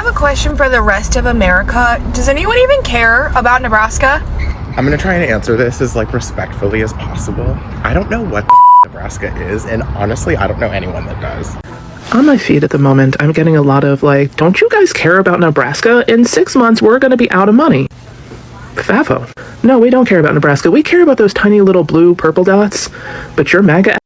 have a question for the rest of America. Does anyone even care about Nebraska? I'm gonna try and answer this as respectfully as possible. I don't know what the Nebraska is, and honestly, I don't know anyone that does. On my feed at the moment, I'm getting a lot of don't you guys care about Nebraska? In 6 months, we're gonna be out of money. FAFO. No, we don't care about Nebraska. We care about those tiny little blue purple dots, but your MAGA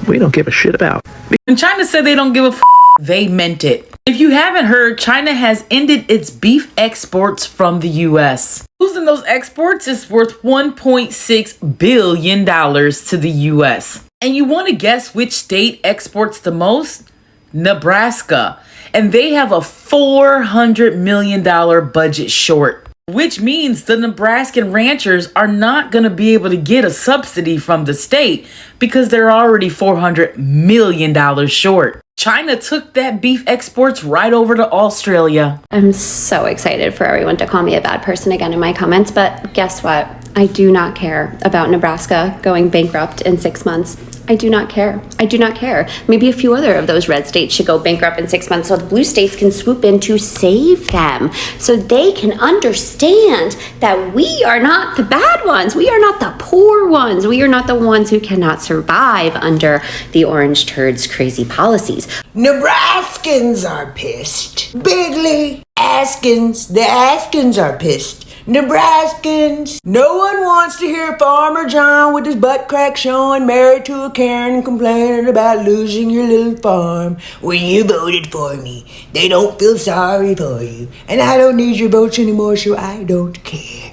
we don't give a shit about. When China said they don't give a they meant it. If you haven't heard, China has ended its beef exports from the U.S. Losing those exports is worth $1.6 billion to the U.S. And you want to guess which state exports the most? Nebraska. And they have a $400 million budget short, which means the Nebraskan ranchers are not going to be able to get a subsidy from the state because they're already $400 million short. China took that beef exports right over to Australia. I'm so excited for everyone to call me a bad person again in my comments, but guess what? I do not care about Nebraska going bankrupt in 6 months. I do not care. I do not care. Maybe a few other of those red states should go bankrupt in 6 months so the blue states can swoop in to save them, so they can understand that we are not the bad ones. We are not the poor ones. We are not the ones who cannot survive under the orange turds' crazy policies. Nebraskans are pissed. Bigly Askins. The Askins are pissed. Nebraskans. No one wants to hear Farmer John with his butt crack showing, married to a Karen, complaining about losing your little farm when you voted for me. They don't feel sorry for you, and I don't need your votes anymore, so I don't care.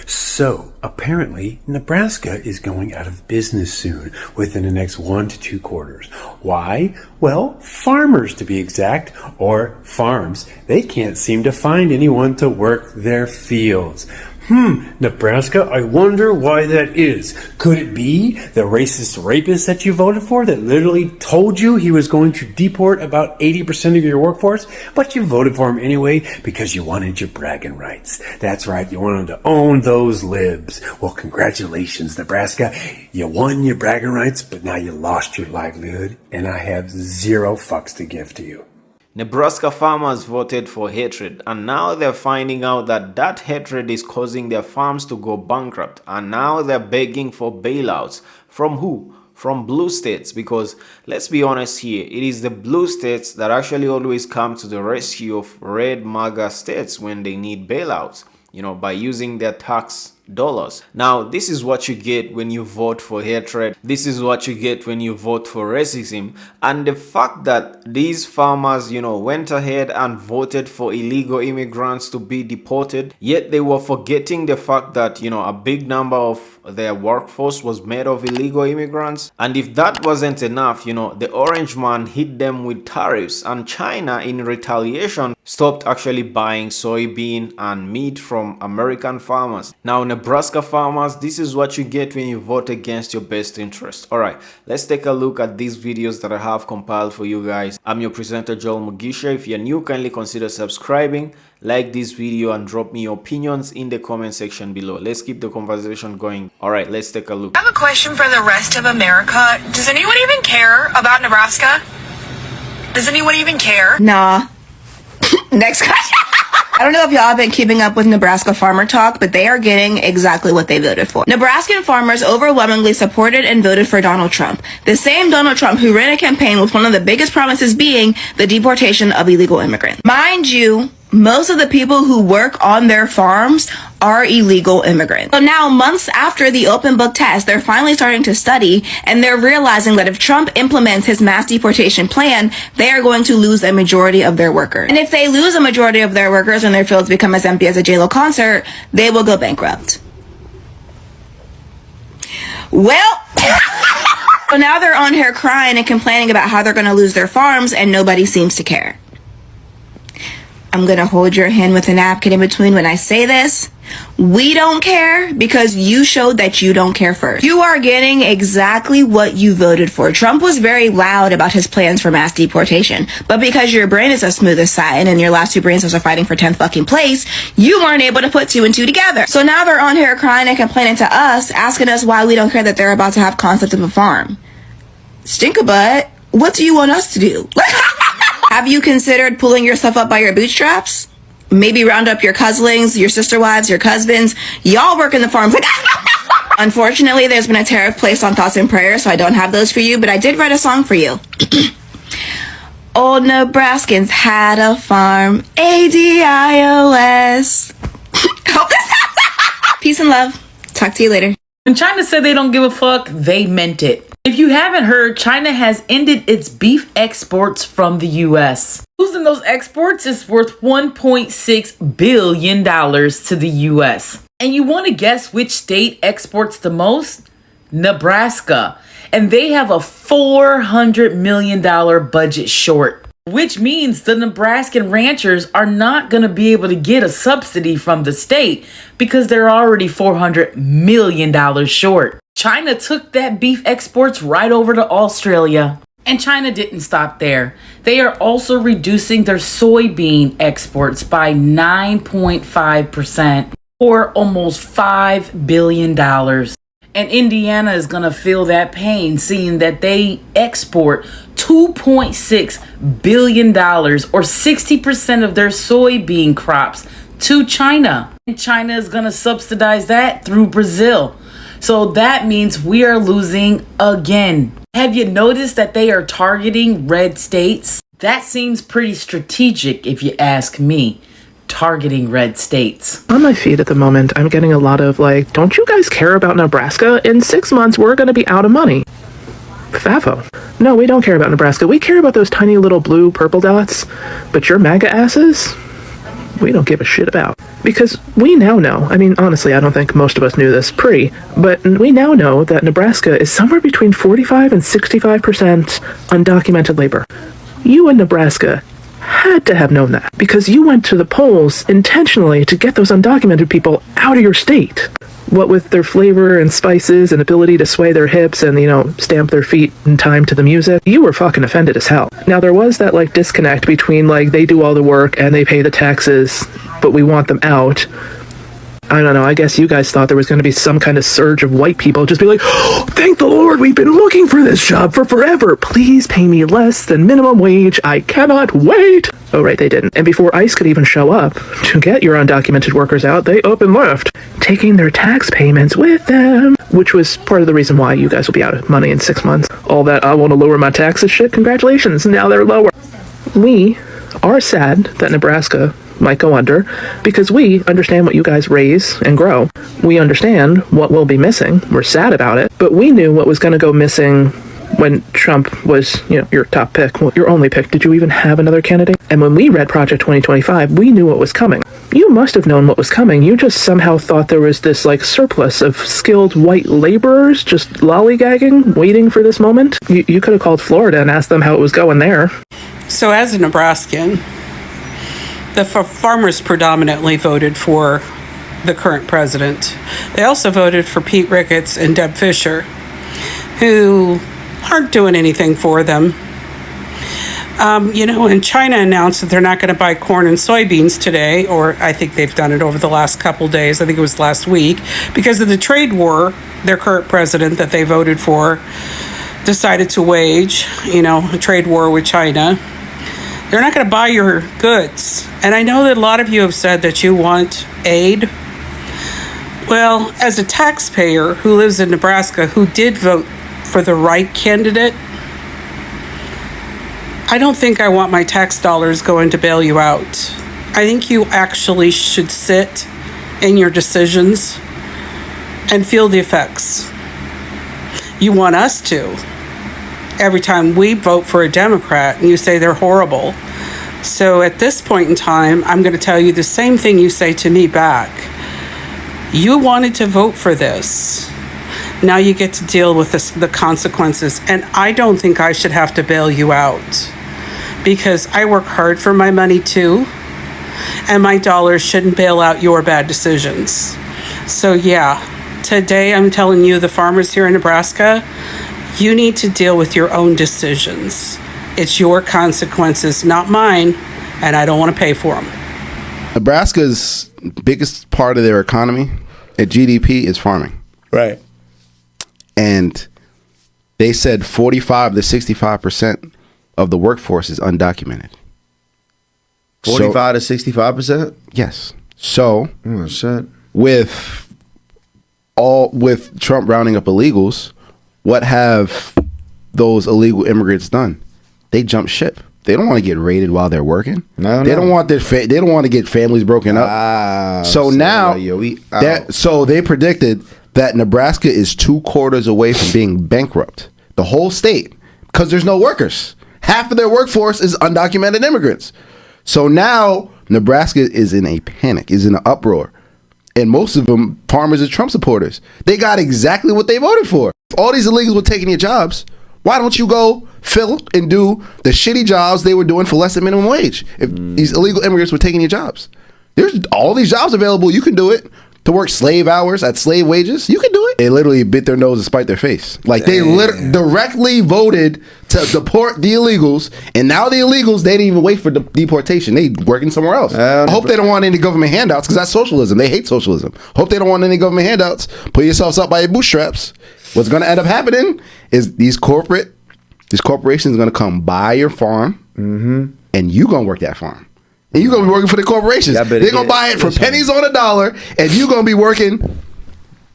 So, apparently, Nebraska is going out of business soon, within the next 1 to 2 quarters. Why? Well, farmers to be exact, or farms. They can't seem to find anyone to work their fields. Nebraska, I wonder why that is. Could it be the racist rapist that you voted for that literally told you he was going to deport about 80% of your workforce, but you voted for him anyway because you wanted your bragging rights? That's right, you wanted to own those libs. Well, congratulations, Nebraska. You won your bragging rights, but now you lost your livelihood, and I have 0 fucks to give to you. Nebraska farmers voted for hatred, and now they're finding out that that hatred is causing their farms to go bankrupt, and now they're begging for bailouts. From who? From blue states, because let's be honest here, it is the blue states that actually always come to the rescue of red MAGA states when they need bailouts, by using their tax dollars. Now, this is what you get when you vote for hatred. This is what you get when you vote for racism. And the fact that these farmers, went ahead and voted for illegal immigrants to be deported, yet they were forgetting the fact that, a big number of their workforce was made of illegal immigrants. And if that wasn't enough, the orange man hit them with tariffs, and China, in retaliation, stopped actually buying soybean and meat from American farmers. Now, Nebraska farmers, this is what you get when you vote against your best interest. Alright, let's take a look at these videos that I have compiled for you guys. I'm your presenter, Joel Mugisha. If you're new, kindly consider subscribing, like this video, and drop me your opinions in the comment section below. Let's keep the conversation going. Alright, let's take a look. I have a question for the rest of America. Does anyone even care about Nebraska? Does anyone even care? Nah. Next question. I don't know if y'all have been keeping up with Nebraska farmer talk, but they are getting exactly what they voted for. Nebraskan farmers overwhelmingly supported and voted for Donald Trump. The same Donald Trump who ran a campaign with one of the biggest promises being the deportation of illegal immigrants. Mind you, most of the people who work on their farms are illegal immigrants. So now, months after the open book test, they're finally starting to study, and they're realizing that if Trump implements his mass deportation plan, they are going to lose a majority of their workers. And if they lose a majority of their workers and their fields become as empty as a J-Lo concert, they will go bankrupt. Well, so now they're on here crying and complaining about how they're going to lose their farms, and nobody seems to care. I'm going to hold your hand with a napkin in between when I say this. We don't care because you showed that you don't care first. You are getting exactly what you voted for. Trump was very loud about his plans for mass deportation, but because your brain is as smooth as satin and your last 2 brain cells are fighting for 10th fucking place, you weren't able to put 2 and 2 together. So now they're on here crying and complaining to us, asking us why we don't care that they're about to have concept of a farm. Stink-a-butt, what do you want us to do? Have you considered pulling yourself up by your bootstraps? Maybe round up your couslings, your sister wives, your husbands. Y'all work in the farms. Unfortunately, there's been a tariff placed on thoughts and prayers, so I don't have those for you, but I did write a song for you. Old Nebraskans had a farm, ADIOS. Hope this helps. Peace and love. Talk to you later. When China said they don't give a fuck, they meant it. If you haven't heard, China has ended its beef exports from the U.S. Losing those exports is worth $1.6 billion to the U.S. And you want to guess which state exports the most? Nebraska. And they have a $400 million budget short, which means the Nebraskan ranchers are not going to be able to get a subsidy from the state because they're already $400 million short. China took that beef exports right over to Australia. And China didn't stop there. They are also reducing their soybean exports by 9.5%, or almost $5 billion. And Indiana is going to feel that pain, seeing that they export $2.6 billion, or 60% of their soybean crops, to China. And China is going to subsidize that through Brazil. So that means we are losing again. Have you noticed that they are targeting red states? That seems pretty strategic if you ask me. Targeting red states. On my feed at the moment, I'm getting a lot of like, don't you guys care about Nebraska? In 6 months, we're going to be out of money. FAFO. No, we don't care about Nebraska. We care about those tiny little blue purple dots. But your MAGA asses, we don't give a shit about. Because we now know, I mean, honestly, I don't think most of us knew this but we now know that Nebraska is somewhere between 45 and 65% undocumented labor. You in Nebraska had to have known that because you went to the polls intentionally to get those undocumented people out of your state. What with their flavor and spices and ability to sway their hips and, stamp their feet in time to the music, you were fucking offended as hell. Now, there was that, disconnect between, they do all the work and they pay the taxes, but we want them out. I don't know, I guess you guys thought there was going to be some kind of surge of white people just be like, oh, thank the Lord, we've been looking for this job for forever. Please pay me less than minimum wage. I cannot wait. Oh, right, they didn't. And before ICE could even show up to get your undocumented workers out, they up and left, taking their tax payments with them, which was part of the reason why you guys will be out of money in 6 months. All that I want to lower my taxes shit, congratulations, now they're lower. We are sad that Nebraska might go under because we understand what you guys raise and grow. We understand what will be missing. We're sad about it, but we knew what was going to go missing when Trump was, your top pick, your only pick. Did you even have another candidate? And when we read Project 2025, we knew what was coming. You must have known what was coming. You just somehow thought there was this surplus of skilled white laborers just lollygagging, waiting for this moment. You could have called Florida and asked them how it was going there. So as a Nebraskan, the farmers predominantly voted for the current president. They also voted for Pete Ricketts and Deb Fisher, who aren't doing anything for them. And China announced that they're not going to buy corn and soybeans today, or I think they've done it over the last couple days. I think it was last week, because of the trade war their current president that they voted for decided to wage, a trade war with China. They're not going to buy your goods. And I know that a lot of you have said that you want aid. Well, as a taxpayer who lives in Nebraska who did vote for the right candidate, I don't think I want my tax dollars going to bail you out. I think you actually should sit in your decisions and feel the effects. You want us to. Every time we vote for a Democrat and you say they're horrible. So at this point in time, I'm going to tell you the same thing you say to me back. You wanted to vote for this. Now you get to deal with the consequences. And I don't think I should have to bail you out because I work hard for my money too. And my dollars shouldn't bail out your bad decisions. So yeah, today I'm telling you, the farmers here in Nebraska, you need to deal with your own decisions. It's your consequences, not mine, and I don't want to pay for them. Nebraska's biggest part of their economy at GDP is farming. Right. And they said 45 to 65% of the workforce is undocumented. 45 to 65%? Yes. So, Oh, shit. with Trump rounding up illegals, what have those illegal immigrants done? They jump ship. They don't want to get raided while they're working. No, they don't want they don't want to get families broken up. So now, so they predicted that Nebraska is 2 quarters away from being bankrupt. The whole state, because there's no workers. Half of their workforce is undocumented immigrants. So now Nebraska is in a panic, is in an uproar. And most of them, farmers and Trump supporters. They got exactly what they voted for. If all these illegals were taking your jobs, why don't you go fill and do the shitty jobs they were doing for less than minimum wage? If these illegal immigrants were taking your jobs. There's all these jobs available. You can do it. To work slave hours at slave wages, you can do it. They literally bit their nose and spite their face. Like they directly voted to deport the illegals, and now the illegals, they didn't even wait for deportation. They working somewhere else. I hope they don't want any government handouts, because that's socialism. They hate socialism. Hope they don't want any government handouts. Put yourselves up by your bootstraps. What's going to end up happening is these corporations are going to come buy your farm, and you going to work that farm. And you're going to be working for the corporations. They're going to buy it for pennies on a dollar, and you're going to be working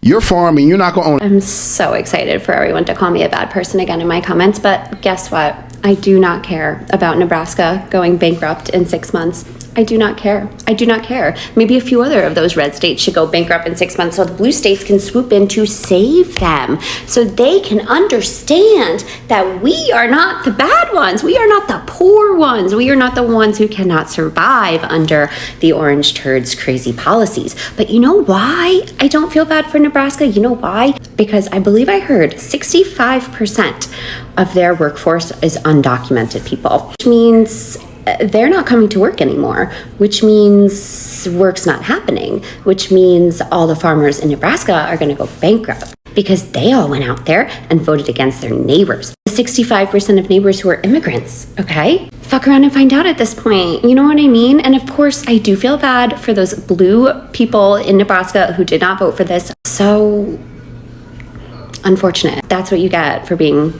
your farm, and you're not going to own it. I'm so excited for everyone to call me a bad person again in my comments, but guess what? I do not care about Nebraska going bankrupt in 6 months. I do not care. I do not care. Maybe a few other of those red states should go bankrupt in 6 months so the blue states can swoop in to save them, so they can understand that we are not the bad ones. We are not the poor ones. We are not the ones who cannot survive under the orange turds' crazy policies. But you know why I don't feel bad for Nebraska? You know why? Because I believe I heard 65% of their workforce is undocumented people, which means they're not coming to work anymore, which means work's not happening, which means all the farmers in Nebraska are going to go bankrupt because they all went out there and voted against their neighbors. 65% of neighbors who are immigrants, okay? Fuck around and find out at this point. You know what I mean? And of course, I do feel bad for those blue people in Nebraska who did not vote for this. So unfortunate. That's what you get for being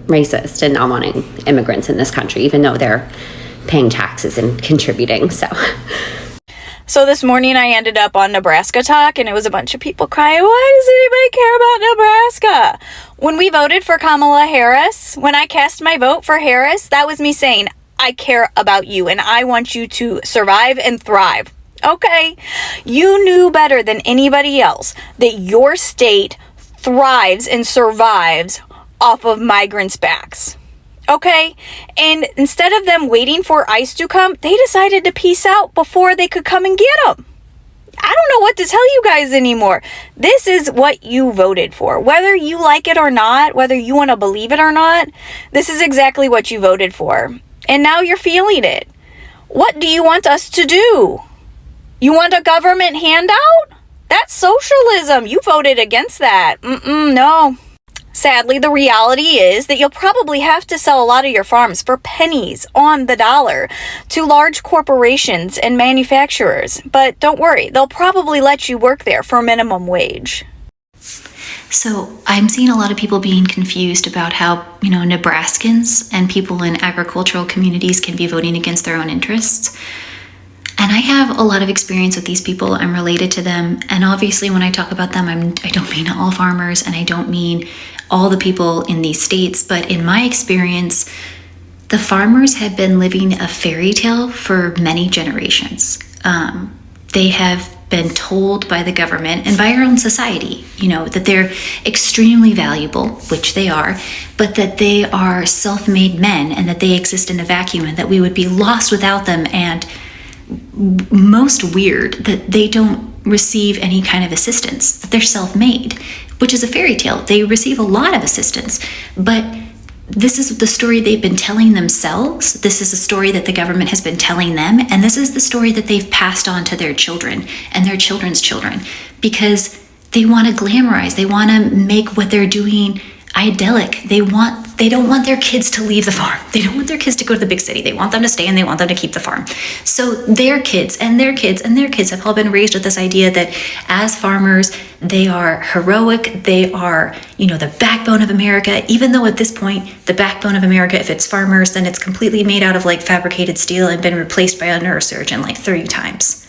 racist and not wanting immigrants in this country, even though they're paying taxes and contributing. So this morning I ended up on Nebraska Talk, and it was a bunch of people crying, why does anybody care about Nebraska? When we voted for Kamala Harris, when I cast my vote for Harris, that was me saying, I care about you and I want you to survive and thrive. Okay, you knew better than anybody else that your state thrives and survives off of migrants' backs. Okay, and instead of them waiting for ICE to come, they decided to peace out before they could come and get them. I don't know what to tell you guys anymore. This is what you voted for. Whether you like it or not, whether you want to believe it or not, this is exactly what you voted for. And now you're feeling it. What do you want us to do? You want a government handout? That's socialism. You voted against that. No. Sadly, the reality is that you'll probably have to sell a lot of your farms for pennies on the dollar to large corporations and manufacturers. But don't worry, they'll probably let you work there for minimum wage. So I'm seeing a lot of people being confused about how, Nebraskans and people in agricultural communities can be voting against their own interests. And I have a lot of experience with these people. I'm related to them. And obviously when I talk about them, I don't mean all farmers, and I don't mean all the people in these states, but in my experience, the farmers have been living a fairy tale for many generations. They have been told by the government and by our own society, that they're extremely valuable, which they are, but that they are self-made men and that they exist in a vacuum and that we would be lost without them, and most weird, that they don't receive any kind of assistance, that they're self-made, which is a fairy tale. They receive a lot of assistance, but this is the story they've been telling themselves. This is a story that the government has been telling them, and this is the story that they've passed on to their children and their children's children, because they want to glamorize. They want to make what they're doing idyllic. They want They don't want their kids to leave the farm. They don't want their kids to go to the big city. They want them to stay and they want them to keep the farm. So their kids and their kids and their kids have all been raised with this idea that as farmers, they are heroic. They are, the backbone of America. Even though at this point, the backbone of America, if it's farmers, then it's completely made out of like fabricated steel and been replaced by a neurosurgeon like 30 times.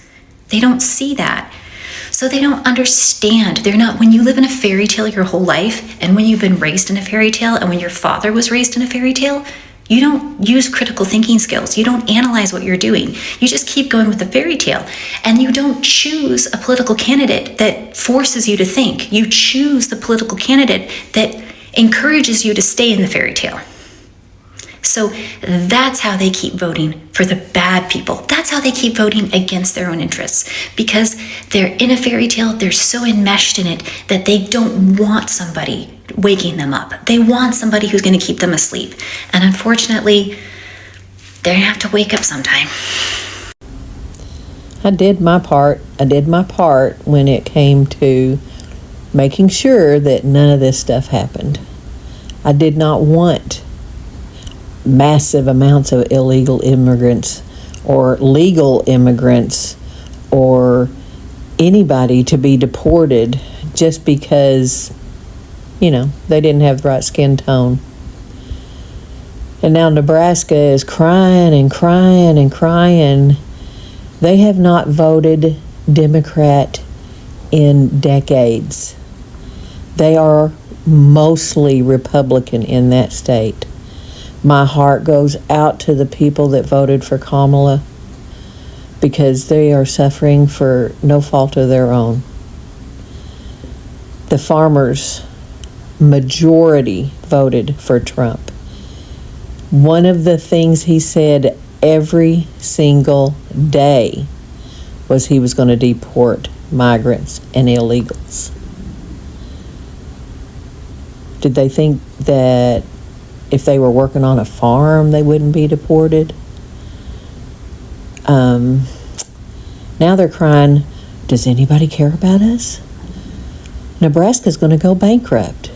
They don't see that. So they don't understand. When you live in a fairy tale your whole life, and when you've been raised in a fairy tale, and when your father was raised in a fairy tale, you don't use critical thinking skills. You don't analyze what you're doing. You just keep going with the fairy tale. And you don't choose a political candidate that forces you to think. You choose the political candidate that encourages you to stay in the fairy tale. So that's how they keep voting for the bad people. That's how they keep voting against their own interests. Because they're in a fairy tale, they're so enmeshed in it that they don't want somebody waking them up. They want somebody who's going to keep them asleep. And unfortunately, they're going to have to wake up sometime. I did my part. I did my part when it came to making sure that none of this stuff happened. I did not want massive amounts of illegal immigrants or legal immigrants or anybody to be deported just because, they didn't have the right skin tone. And now Nebraska is crying and crying and crying. They have not voted Democrat in decades. They are mostly Republican in that state. My heart goes out to the people that voted for Kamala because they are suffering for no fault of their own. The farmers, majority voted for Trump. One of the things he said every single day was he was going to deport migrants and illegals. Did they think that if they were working on a farm, they wouldn't be deported? Now they're crying, does anybody care about us? Nebraska's going to go bankrupt.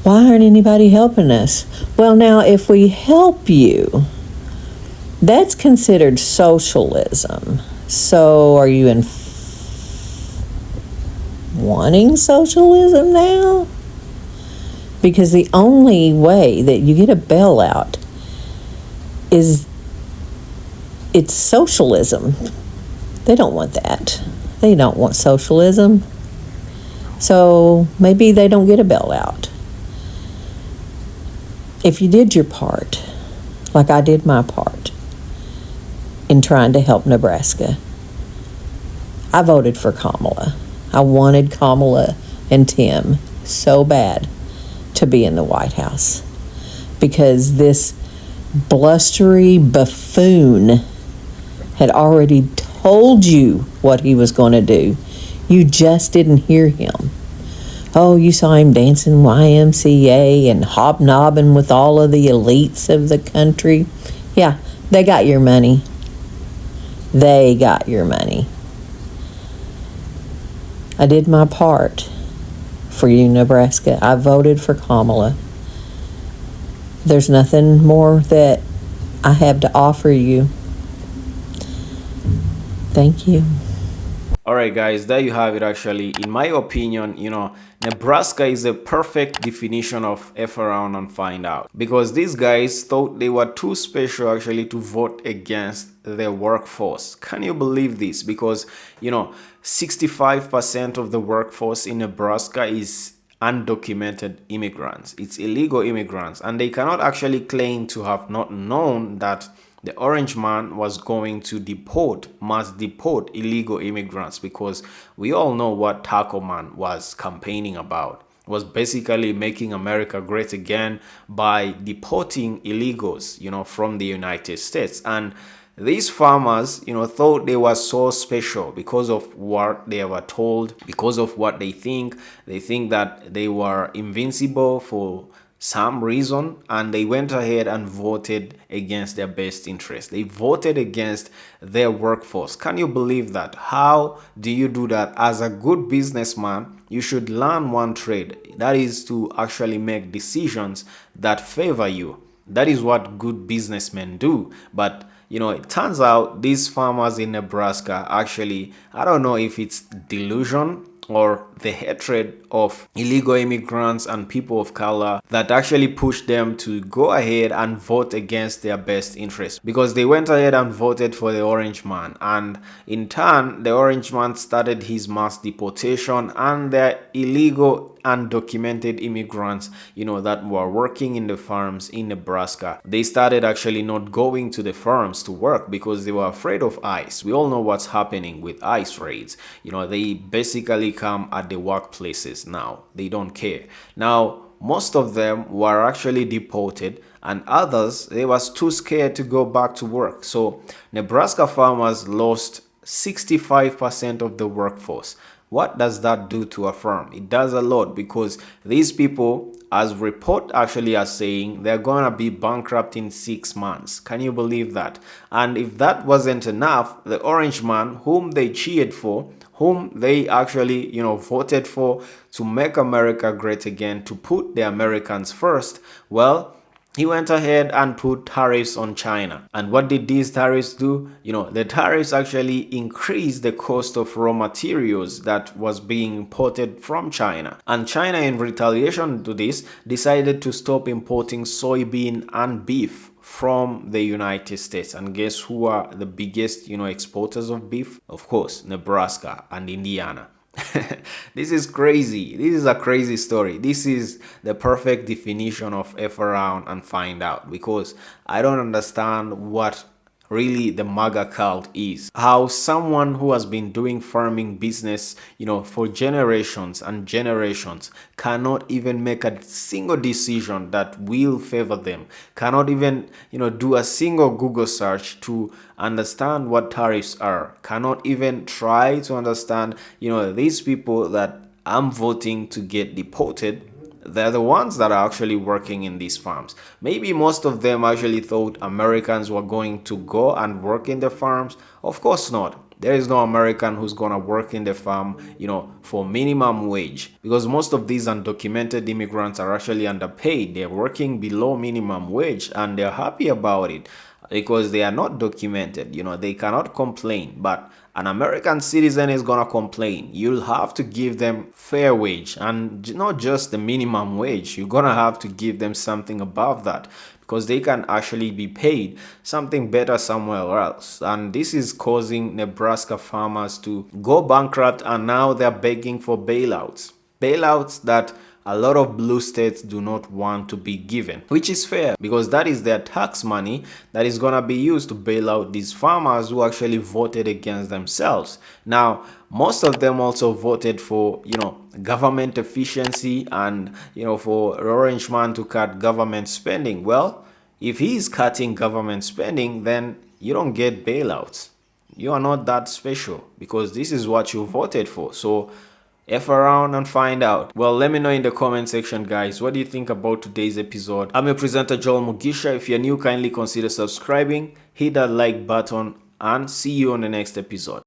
Why aren't anybody helping us? Well, now, if we help you, that's considered socialism. So are you wanting socialism now? Because the only way that you get a bailout is it's socialism. They don't want that. They don't want socialism. So maybe they don't get a bailout. If you did your part, like I did my part in trying to help Nebraska, I voted for Kamala. I wanted Kamala and Tim so bad to be in the White House because this blustery buffoon had already told you what he was going to do. You just didn't hear him. Oh, you saw him dancing YMCA and hobnobbing with all of the elites of the country. Yeah, they got your money. They got your money. I did my part for you, Nebraska. I voted for Kamala. There's nothing more that I have to offer you. Thank you. All right, guys, there you have it. Actually, in my opinion, Nebraska is a perfect definition of F around and find out, because these guys thought they were too special actually to vote against the workforce. Can you believe this? Because 65% of the workforce in Nebraska is undocumented immigrants. It's illegal immigrants, and they cannot actually claim to have not known that the orange man was going to mass deport illegal immigrants, because we all know what Taco Man was campaigning about. Was basically making America great again by deporting illegals, from the United States. And these farmers, thought they were so special because of what they were told, because of what they think. They think that they were invincible for some reason, and they went ahead and voted against their best interest. They voted against their workforce. Can you believe that? How do you do that? As a good businessman, you should learn one trade. That is to actually make decisions that favor you. That is what good businessmen do. But it turns out these farmers in Nebraska actually, I don't know if it's delusion or the hatred of illegal immigrants and people of color that actually pushed them to go ahead and vote against their best interest, because they went ahead and voted for the orange man, and in turn the orange man started his mass deportation, and the illegal undocumented immigrants that were working in the farms in Nebraska, they started actually not going to the farms to work because they were afraid of ICE. We all know what's happening with ICE raids. They basically come at the workplaces now. They don't care. Now, most of them were actually deported, and others, they was too scared to go back to work. So Nebraska farmers lost 65% of the workforce. What does that do to a farm? It does a lot, because these people, as report actually are saying, they're gonna be bankrupt in 6 months. Can you believe that? And if that wasn't enough, the orange man, whom they cheered for, whom they actually voted for to make America great again, to put the Americans first, well, he went ahead and put tariffs on China. And what did these tariffs do? The tariffs actually increased the cost of raw materials that was being imported from China. And China, in retaliation to this, decided to stop importing soybean and beef from the United States. And guess who are the biggest, exporters of beef? Of course, Nebraska and Indiana. This is crazy. This is a crazy story. This is the perfect definition of F around and find out, because I don't understand what really the MAGA cult is. How someone who has been doing farming business, for generations and generations cannot even make a single decision that will favor them, cannot even, do a single Google search to understand what tariffs are, cannot even try to understand, these people that I'm voting to get deported, they're the ones that are actually working in these farms. Maybe most of them actually thought Americans were going to go and work in the farms. Of course not. There is no American who's gonna work in the farm, for minimum wage, because most of these undocumented immigrants are actually underpaid. They're working below minimum wage, and they're happy about it because they are not documented. They cannot complain. But an American citizen is gonna complain. You'll have to give them fair wage, and not just the minimum wage. You're gonna have to give them something above that, because they can actually be paid something better somewhere else. And this is causing Nebraska farmers to go bankrupt, and now they're begging for bailouts. Bailouts that a lot of blue states do not want to be given, which is fair, because that is their tax money that is going to be used to bail out these farmers who actually voted against themselves. Now, most of them also voted for, government efficiency and, for Orange Man to cut government spending. Well, if he is cutting government spending, then you don't get bailouts. You are not that special, because this is what you voted for. So F around and find out. Well, let me know in the comment section, guys. What do you think about today's episode? I'm your presenter, Joel Mugisha. If you're new, kindly consider subscribing, hit that like button, and see you on the next episode.